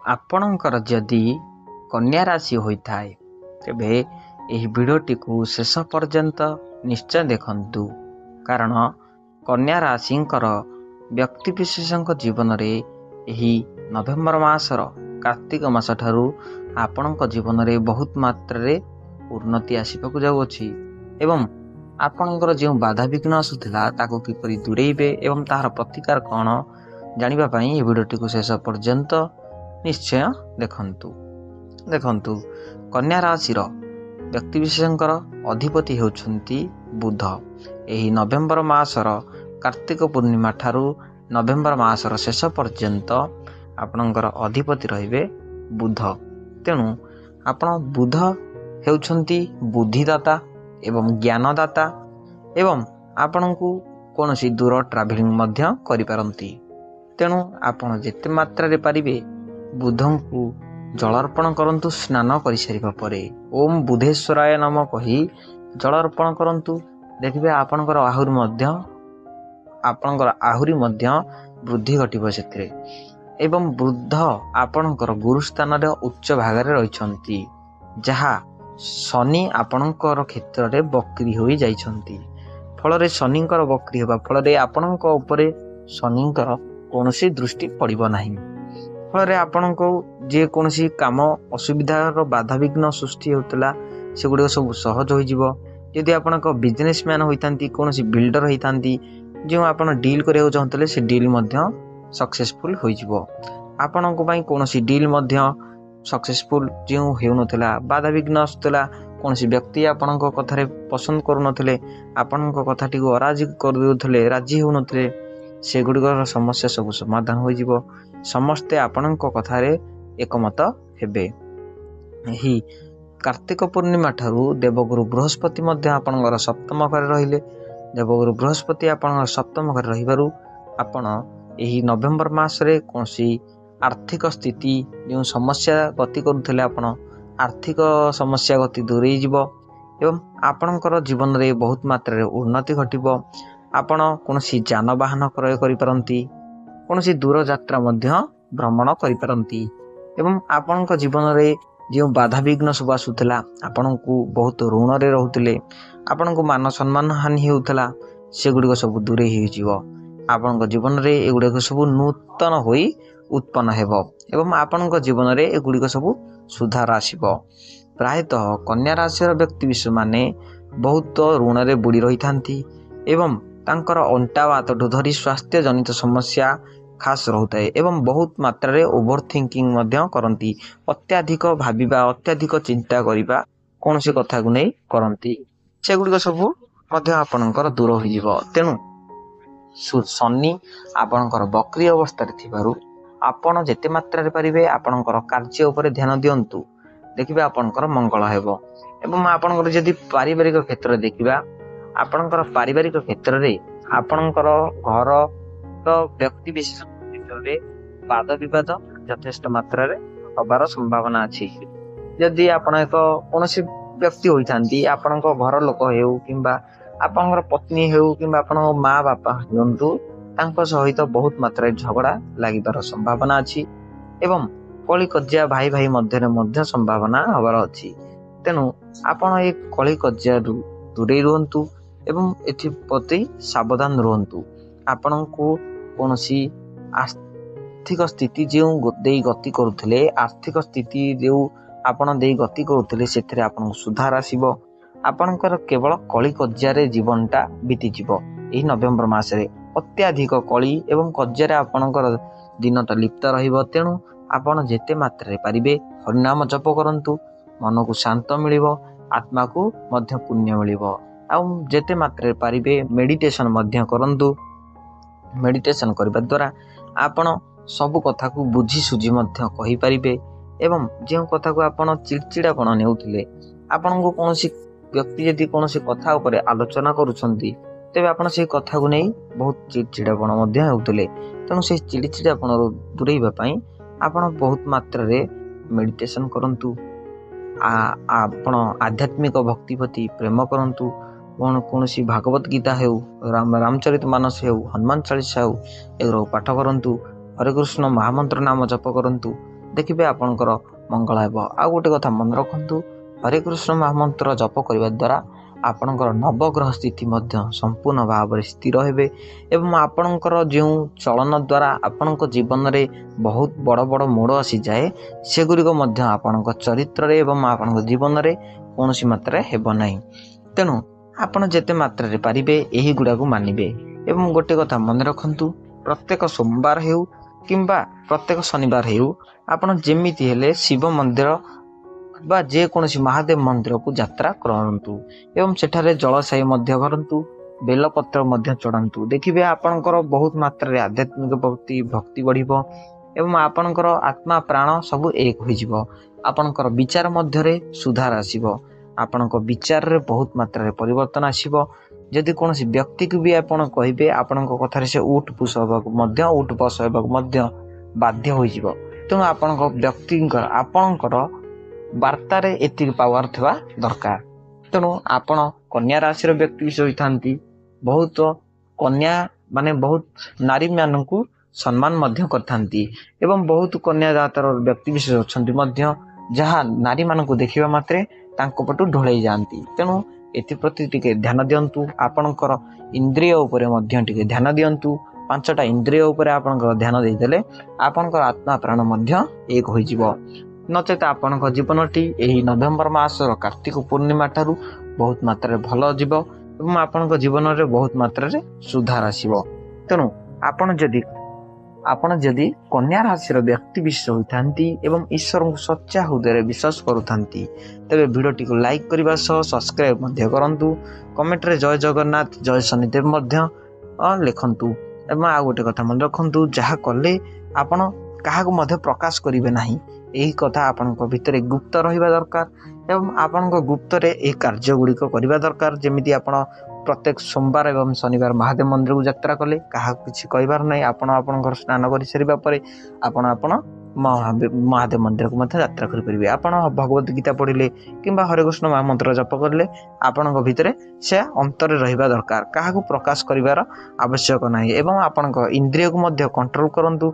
ଆପଣଙ୍କର ଯଦି କନ୍ୟା ରାଶି ହୋଇଥାଏ ତେବେ ଏହି ଭିଡ଼ିଓଟିକୁ ଶେଷ ପର୍ଯ୍ୟନ୍ତ ନିଶ୍ଚୟ ଦେଖନ୍ତୁ, କାରଣ କନ୍ୟା ରାଶିଙ୍କର ବ୍ୟକ୍ତିବିଶେଷଙ୍କ ଜୀବନରେ ଏହି ନଭେମ୍ବର ମାସର କାର୍ତ୍ତିକ ମାସ ଠାରୁ ଆପଣଙ୍କ ଜୀବନରେ ବହୁତ ମାତ୍ରାରେ ଉନ୍ନତି ଆସିବାକୁ ଯାଉଅଛି ଏବଂ ଆପଣଙ୍କର ଯେଉଁ ବାଧାବିଘ୍ନ ଆସୁଥିଲା ତାକୁ କିପରି ଦୂରେଇବେ ଏବଂ ତାହାର ପ୍ରତିକାର କ'ଣ ଜାଣିବା ପାଇଁ ଏହି ଭିଡ଼ିଓଟିକୁ ଶେଷ ପର୍ଯ୍ୟନ୍ତ ନିଶ୍ଚୟ ଦେଖନ୍ତୁ। କନ୍ୟା ରାଶିର ବ୍ୟକ୍ତିବିଶେଷଙ୍କର ଅଧିପତି ହେଉଛନ୍ତି ବୁଧ। ଏହି ନଭେମ୍ବର ମାସର କାର୍ତ୍ତିକ ପୂର୍ଣ୍ଣିମା ଠାରୁ ନଭେମ୍ବର ମାସର ଶେଷ ପର୍ଯ୍ୟନ୍ତ ଆପଣଙ୍କର ଅଧିପତି ରହିବେ ବୁଧ। ତେଣୁ ଆପଣ ବୁଧ ହେଉଛନ୍ତି ବୁଦ୍ଧିଦାତା ଏବଂ ଜ୍ଞାନଦାତା ଏବଂ ଆପଣଙ୍କୁ କୌଣସି ଦୂର ଟ୍ରାଭେଲିଂ ମଧ୍ୟ କରିପାରନ୍ତି। ତେଣୁ ଆପଣ ଯେତେ ମାତ୍ରାରେ ପାରିବେ ବୁଧଙ୍କୁ ଜଳ ଅର୍ପଣ କରନ୍ତୁ। ସ୍ନାନ କରିସାରିବା ପରେ ଓମ୍ ବୁଧେଶ୍ୱରାୟ ନମ କହି ଜଳ ଅର୍ପଣ କରନ୍ତୁ। ଦେଖିବେ ଆପଣଙ୍କର ଆହୁରି ମଧ୍ୟ ବୃଦ୍ଧି ଘଟିବ ସେଥିରେ। ଏବଂ ବୁଧ ଆପଣଙ୍କର ଗୁରୁ ସ୍ଥାନରେ ଉଚ୍ଚ ଭାଗରେ ରହିଛନ୍ତି, ଯାହା ଶନି ଆପଣଙ୍କର କ୍ଷେତ୍ରରେ ବକ୍ରି ହୋଇ ଯାଇଛନ୍ତି। ଫଳରେ ଶନିଙ୍କର ବକ୍ରି ହେବା ଫଳରେ ଆପଣଙ୍କ ଉପରେ ଶନିଙ୍କର କୌଣସି ଦୃଷ୍ଟି ପଡ଼ିବ ନାହିଁ। ଫଳରେ ଆପଣଙ୍କୁ ଯେକୌଣସି କାମ ଅସୁବିଧାର ବାଧାବିଘ୍ନ ସୃଷ୍ଟି ହେଉଥିଲା ସେଗୁଡ଼ିକ ସବୁ ସହଜ ହୋଇଯିବ। ଯଦି ଆପଣ ଏକ ବିଜନେସ୍ ମ୍ୟାନ୍ ହୋଇଥାନ୍ତି, କୌଣସି ବିଲ୍ଡର ହୋଇଥାନ୍ତି, ଯେଉଁ ଆପଣ ଡିଲ୍ କରିବାକୁ ଚାହୁଁଥିଲେ ସେ ଡିଲ୍ ମଧ୍ୟ ସକ୍ସେସଫୁଲ୍ ହୋଇଯିବ। ଆପଣଙ୍କ ପାଇଁ କୌଣସି ଡିଲ୍ ମଧ୍ୟ ସକ୍ସେସଫୁଲ୍ ଯେଉଁ ହେଉନଥିଲା, ବାଧାବିଘ୍ନ ଆସୁଥିଲା, କୌଣସି ବ୍ୟକ୍ତି ଆପଣଙ୍କ କଥାରେ ପସନ୍ଦ କରୁନଥିଲେ, ଆପଣଙ୍କ କଥାଟିକୁ ଅରାଜି କରିଦେଉଥିଲେ, ରାଜି ହେଉନଥିଲେ, ସେଗୁଡ଼ିକର ସମସ୍ୟା ସବୁ ସମାଧାନ ହୋଇଯିବ। ସମସ୍ତେ ଆପଣଙ୍କ କଥାରେ ଏକମତ ହେବେ। ଏହି କାର୍ତ୍ତିକ ପୂର୍ଣ୍ଣିମା ଠାରୁ ଦେବଗୁରୁ ବୃହସ୍ପତି ମଧ୍ୟ ଆପଣଙ୍କର ସପ୍ତମ ଘରେ ରହିଲେ। ଦେବଗୁରୁ ବୃହସ୍ପତି ଆପଣଙ୍କର ସପ୍ତମ ଘରେ ରହିବାରୁ ଆପଣ ଏହି ନଭେମ୍ବର ମାସରେ କୌଣସି ଆର୍ଥିକ ସ୍ଥିତି ଯେଉଁ ସମସ୍ୟା ଗତି କରୁଥିଲେ, ଆପଣ ଆର୍ଥିକ ସମସ୍ୟା ଗତି ଦୂରେଇ ଯିବ ଏବଂ ଆପଣଙ୍କର ଜୀବନରେ ବହୁତ ମାତ୍ରାରେ ଉନ୍ନତି ଘଟିବ। ଆପଣ କୌଣସି ଯାନବାହନ କ୍ରୟ କରିପାରନ୍ତି, କୌଣସି ଦୂର ଯାତ୍ରା ମଧ୍ୟ ଭ୍ରମଣ କରିପାରନ୍ତି ଏବଂ ଆପଣଙ୍କ ଜୀବନରେ ଯେଉଁ ବାଧାବିଘ୍ନ ସବୁ ଆସୁଥିଲା, ଆପଣଙ୍କୁ ବହୁତ ଋଣରେ ରହୁଥିଲେ, ଆପଣଙ୍କୁ ମାନ ସମ୍ମାନ ହାନି ହେଉଥିଲା, ସେଗୁଡ଼ିକ ସବୁ ଦୂରେଇ ହୋଇଯିବ। ଆପଣଙ୍କ ଜୀବନରେ ଏଗୁଡ଼ିକ ସବୁ ନୂତନ ହୋଇ ଉତ୍ପନ୍ନ ହେବ ଏବଂ ଆପଣଙ୍କ ଜୀବନରେ ଏଗୁଡ଼ିକ ସବୁ ସୁଧାର ଆସିବ। ପ୍ରାୟତଃ କନ୍ୟା ରାଶିର ବ୍ୟକ୍ତିବିଶେଷମାନେ ବହୁତ ଋଣରେ ବୁଡ଼ି ରହିଥାନ୍ତି ଏବଂ ତାଙ୍କର ଅଣ୍ଟା ଓ ହାତଠୁ ଧରି ସ୍ୱାସ୍ଥ୍ୟ ଜନିତ ସମସ୍ୟା ଖାସ୍ ରହୁଥାଏ ଏବଂ ବହୁତ ମାତ୍ରାରେ ଓଭର ଥିଙ୍କିଂ ମଧ୍ୟ କରନ୍ତି। ଅତ୍ୟାଧିକ ଭାବିବା, ଅତ୍ୟାଧିକ ଚିନ୍ତା କରିବା, କୌଣସି କଥାକୁ ନେଇ କରନ୍ତି, ସେଗୁଡ଼ିକ ସବୁ ମଧ୍ୟ ଆପଣଙ୍କର ଦୂର ହୋଇଯିବ। ତେଣୁ ଶନି ଆପଣଙ୍କର ବକ୍ରି ଅବସ୍ଥାରେ ଥିବାରୁ ଆପଣ ଯେତେ ମାତ୍ରାରେ ପାରିବେ ଆପଣଙ୍କର କାର୍ଯ୍ୟ ଉପରେ ଧ୍ୟାନ ଦିଅନ୍ତୁ। ଦେଖିବେ ଆପଣଙ୍କର ମଙ୍ଗଳ ହେବ। ଏବଂ ଆପଣଙ୍କର ଯଦି ପାରିବାରିକ କ୍ଷେତ୍ରରେ ଦେଖିବା, ଆପଣଙ୍କର ପାରିବାରିକ କ୍ଷେତ୍ରରେ ଆପଣଙ୍କର ଘରର ବ୍ୟକ୍ତିବିଶେଷ କ୍ଷେତ୍ରରେ ବାଦ ବିବାଦ ଯଥେଷ୍ଟ ମାତ୍ରାରେ ହେବାର ସମ୍ଭାବନା ଅଛି। ଯଦି ଆପଣ କୌଣସି ବ୍ୟକ୍ତି ହୋଇଥାନ୍ତି, ଆପଣଙ୍କ ଘର ଲୋକ ହେଉ କିମ୍ବା ଆପଣଙ୍କର ପତ୍ନୀ ହେଉ କିମ୍ବା ଆପଣଙ୍କ ମା ବାପା ହୁଅନ୍ତୁ, ତାଙ୍କ ସହିତ ବହୁତ ମାତ୍ରାରେ ଝଗଡ଼ା ଲାଗିବାର ସମ୍ଭାବନା ଅଛି ଏବଂ କଳି କଜିଆ ଭାଇ ଭାଇ ମଧ୍ୟରେ ମଧ୍ୟ ସମ୍ଭାବନା ହେବାର ଅଛି। ତେଣୁ ଆପଣ ଏ କଳି କଜିଆରୁ ଦୂରେଇ ରୁହନ୍ତୁ ଏବଂ ଏଥିପ୍ରତି ସାବଧାନ ରୁହନ୍ତୁ। ଆପଣଙ୍କୁ କୌଣସି ଆର୍ଥିକ ସ୍ଥିତି ଯେଉଁ ଦେଇ ଗତି କରୁଥିଲେ, ଆର୍ଥିକ ସ୍ଥିତି ଯେଉଁ ଆପଣ ଦେଇ ଗତି କରୁଥିଲେ, ସେଥିରେ ଆପଣଙ୍କୁ ସୁଧାର ଆସିବ। ଆପଣଙ୍କର କେବଳ କଳି କଜିଆରେ ଜୀବନଟା ବିତିଯିବ। ଏହି ନଭେମ୍ବର ମାସରେ ଅତ୍ୟାଧିକ କଳି ଏବଂ କଜିଆରେ ଆପଣଙ୍କର ଦିନଟା ଲିପ୍ତ ରହିବ। ତେଣୁ ଆପଣ ଯେତେ ମାତ୍ରାରେ ପାରିବେ ହରିନାମ ଜପ କରନ୍ତୁ, ମନକୁ ଶାନ୍ତ ମିଳିବ, ଆତ୍ମାକୁ ମଧ୍ୟ ପୁଣ୍ୟ ମିଳିବ। ଆଉ ଯେତେ ମାତ୍ରାରେ ପାରିବେ ମେଡ଼ିଟେସନ୍ ମଧ୍ୟ କରନ୍ତୁ। ମେଡ଼ିଟେସନ୍ କରିବା ଦ୍ୱାରା ଆପଣ ସବୁ କଥାକୁ ବୁଝି ସୁଝି ମଧ୍ୟ କହିପାରିବେ ଏବଂ ଯେଉଁ କଥାକୁ ଆପଣ ଚିଡ଼ଚିଡ଼ାପଣ ନେଉଥିଲେ, ଆପଣଙ୍କୁ କୌଣସି ବ୍ୟକ୍ତି ଯଦି କୌଣସି କଥା ଉପରେ ଆଲୋଚନା କରୁଛନ୍ତି, ତେବେ ଆପଣ ସେହି କଥାକୁ ନେଇ ବହୁତ ଚିଡ଼ଚିଡ଼ାପଣ ମଧ୍ୟ ହେଉଥିଲେ। ତେଣୁ ସେହି ଚିଡ଼ଚିଡ଼ାପଣରୁ ଦୂରେଇବା ପାଇଁ ଆପଣ ବହୁତ ମାତ୍ରାରେ ମେଡ଼ିଟେସନ୍ କରନ୍ତୁ। ଆପଣ ଆଧ୍ୟାତ୍ମିକ ଭକ୍ତି ପ୍ରତି ପ୍ରେମ କରନ୍ତୁ। କୌଣସି ଭାଗବତ ଗୀତା ହେଉ, ରାମଚରିତ ମାନସ ହେଉ, ହନୁମାନ ଚାଳିଶା ହେଉ, ଏଗୁଡ଼ାକୁ ପାଠ କରନ୍ତୁ। ହରେ କୃଷ୍ଣ ମହାମନ୍ତ୍ର ନାମ ଜପ କରନ୍ତୁ। ଦେଖିବେ ଆପଣଙ୍କର ମଙ୍ଗଳ ହେବ। ଆଉ ଗୋଟେ କଥା ମନେ ରଖନ୍ତୁ, ହରେ କୃଷ୍ଣ ମହାମନ୍ତ୍ର ଜପ କରିବା ଦ୍ୱାରା ଆପଣଙ୍କର ନବଗ୍ରହ ସ୍ଥିତି ମଧ୍ୟ ସମ୍ପୂର୍ଣ୍ଣ ଭାବରେ ସ୍ଥିର ହେବେ ଏବଂ ଆପଣଙ୍କର ଯେଉଁ ଚଳନ ଦ୍ୱାରା ଆପଣଙ୍କ ଜୀବନରେ ବହୁତ ବଡ଼ ବଡ଼ ମୋଡ଼ ଆସିଯାଏ, ସେଗୁଡ଼ିକ ମଧ୍ୟ ଆପଣଙ୍କ ଚରିତ୍ରରେ ଏବଂ ଆପଣଙ୍କ ଜୀବନରେ କୌଣସି ମାତ୍ରାରେ ହେବ ନାହିଁ। ତେଣୁ ଆପଣ ଯେତେ ମାତ୍ରାରେ ପାରିବେ ଏହିଗୁଡ଼ାକୁ ମାନିବେ। ଏବଂ ଗୋଟେ କଥା ମନେ ରଖନ୍ତୁ, ପ୍ରତ୍ୟେକ ସୋମବାର ହେଉ କିମ୍ବା ପ୍ରତ୍ୟେକ ଶନିବାର ହେଉ ଆପଣ ଯେମିତି ହେଲେ ଶିବ ମନ୍ଦିର ବା ଯେକୌଣସି ମହାଦେବ ମନ୍ଦିରକୁ ଯାତ୍ରା କରନ୍ତୁ ଏବଂ ସେଠାରେ ଜଳଶାୟୀ ମଧ୍ୟ କରନ୍ତୁ, ବେଲପତ୍ର ମଧ୍ୟ ଚଢ଼ାନ୍ତୁ। ଦେଖିବେ ଆପଣଙ୍କର ବହୁତ ମାତ୍ରାରେ ଆଧ୍ୟାତ୍ମିକ ଭକ୍ତି ବଢ଼ିବ ଏବଂ ଆପଣଙ୍କର ଆତ୍ମା ପ୍ରାଣ ସବୁ ଏକ ହୋଇଯିବ। ଆପଣଙ୍କର ବିଚାର ମଧ୍ୟରେ ସୁଧାର ଆସିବ, ଆପଣଙ୍କ ବିଚାରରେ ବହୁତ ମାତ୍ରାରେ ପରିବର୍ତ୍ତନ ଆସିବ। ଯଦି କୌଣସି ବ୍ୟକ୍ତିକୁ ବି ଆପଣ କହିବେ ଆପଣଙ୍କ କଥାରେ ସେ ଉଠ ବସ ହେବାକୁ ମଧ୍ୟ ବାଧ୍ୟ ହୋଇଯିବ। ତେଣୁ ଆପଣଙ୍କ ଆପଣଙ୍କର ବାର୍ତ୍ତାରେ ଏତିକି ପାୱାର ଥିବା ଦରକାର। ତେଣୁ ଆପଣ କନ୍ୟା ରାଶିର ବ୍ୟକ୍ତି ବିଶେଷ ହୋଇଥାନ୍ତି। ବହୁତ କନ୍ୟା ମାନେ ବହୁତ ନାରୀମାନଙ୍କୁ ସମ୍ମାନ ମଧ୍ୟ କରିଥାନ୍ତି ଏବଂ ବହୁତ କନ୍ୟା ଜାତର ବ୍ୟକ୍ତି ବିଶେଷ ଅଛନ୍ତି ମଧ୍ୟ ଯାହା ନାରୀମାନଙ୍କୁ ଦେଖିବା ମାତ୍ରେ ତାଙ୍କ ପଟୁ ଢଳେଇ ଯାଆନ୍ତି। ତେଣୁ ଏଥିପ୍ରତି ଟିକେ ଧ୍ୟାନ ଦିଅନ୍ତୁ। ଆପଣଙ୍କର ଇନ୍ଦ୍ରିୟ ଉପରେ ମଧ୍ୟ ଟିକେ ଧ୍ୟାନ ଦିଅନ୍ତୁ। 5ଟା ଇନ୍ଦ୍ରିୟ ଉପରେ ଆପଣଙ୍କର ଧ୍ୟାନ ଦେଇଦେଲେ ଆପଣଙ୍କର ଆତ୍ମା ପ୍ରାଣ ମଧ୍ୟ ଏକ ହୋଇଯିବ। ନଚେତ ଆପଣଙ୍କ ଜୀବନଟି ଏହି ନଭେମ୍ବର ମାସର କାର୍ତ୍ତିକ ପୂର୍ଣ୍ଣିମା ଠାରୁ ବହୁତ ମାତ୍ରାରେ ଭଲ ଯିବ ଏବଂ ଆପଣଙ୍କ ଜୀବନରେ ବହୁତ ମାତ୍ରାରେ ସୁଧାର ଆସିବ। ତେଣୁ ଆପଣ ଯଦି କନ୍ୟା ରାଶିର ବ୍ୟକ୍ତି ବିଶେଷ ହୋଇଥାନ୍ତି ଏବଂ ଈଶ୍ୱରଙ୍କୁ ସଚ୍ଚା ହୃଦୟରେ ବିଶ୍ୱାସ କରୁଥାନ୍ତି, ତେବେ ଭିଡ଼ିଓଟିକୁ ଲାଇକ୍ କରିବା ସହ ସବସ୍କ୍ରାଇବ୍ ମଧ୍ୟ କରନ୍ତୁ। କମେଣ୍ଟରେ ଜୟ ଜଗନ୍ନାଥ ଜୟ ଶନିଦେବ ମଧ୍ୟ ଲେଖନ୍ତୁ। ଏବଂ ଆଉ ଗୋଟେ କଥା ମନେ ରଖନ୍ତୁ, ଯାହା କଲେ ଆପଣ କାହାକୁ ମଧ୍ୟ ପ୍ରକାଶ କରିବେ ନାହିଁ। ଏହି କଥା ଆପଣଙ୍କ ଭିତରେ ଗୁପ୍ତ ରହିବା ଦରକାର ଏବଂ ଆପଣଙ୍କ ଗୁପ୍ତରେ ଏହି କାର୍ଯ୍ୟ ଗୁଡ଼ିକ କରିବା ଦରକାର। ଯେମିତି ଆପଣ ପ୍ରତ୍ୟେକ ସୋମବାର ଏବଂ ଶନିବାର ମହାଦେବ ମନ୍ଦିରକୁ ଯାତ୍ରା କଲେ କାହାକୁ କିଛି କହିବାର ନାହିଁ। ଆପଣ ଆପଣଙ୍କର ସ୍ନାନ କରିସାରିବା ପରେ ଆପଣ ମହାଦେବ ମନ୍ଦିରକୁ ମଧ୍ୟ ଯାତ୍ରା କରିପାରିବେ। ଆପଣ ଭଗବତ ଗୀତା ପଢ଼ିଲେ କିମ୍ବା ହରେକୃଷ୍ଣ ମହାମନ୍ତ୍ର ଜପ କରିଲେ ଆପଣଙ୍କ ଭିତରେ ସେ ଅନ୍ତରେ ରହିବା ଦରକାର, କାହାକୁ ପ୍ରକାଶ କରିବାର ଆବଶ୍ୟକ ନାହିଁ। ଏବଂ ଆପଣଙ୍କ ଇନ୍ଦ୍ରିୟକୁ ମଧ୍ୟ କଣ୍ଟ୍ରୋଲ କରନ୍ତୁ।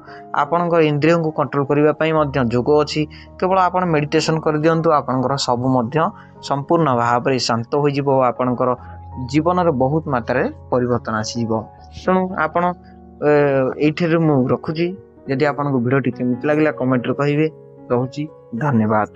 ଆପଣଙ୍କ ଇନ୍ଦ୍ରିୟକୁ କଣ୍ଟ୍ରୋଲ କରିବା ପାଇଁ ମଧ୍ୟ ଯୋଗ ଅଛି। କେବଳ ଆପଣ ମେଡ଼ିଟେସନ୍ କରିଦିଅନ୍ତୁ, ଆପଣଙ୍କର ସବୁ ମଧ୍ୟ ସମ୍ପୂର୍ଣ୍ଣ ଭାବରେ ଶାନ୍ତ ହୋଇଯିବ ଓ ଆପଣଙ୍କର ଜୀବନରେ ବହୁତ ମାତ୍ରାରେ ପରିବର୍ତ୍ତନ ଆସିଯିବ। ତେଣୁ ଆପଣ ଏଇଠାରେ ମୁଁ ରଖୁଛି। ଯଦି ଆପଣଙ୍କୁ ଭିଡ଼ିଓଟି କେମିତି ଲାଗିଲା କମେଣ୍ଟରେ କହିବେ। ରହୁଛି, ଧନ୍ୟବାଦ।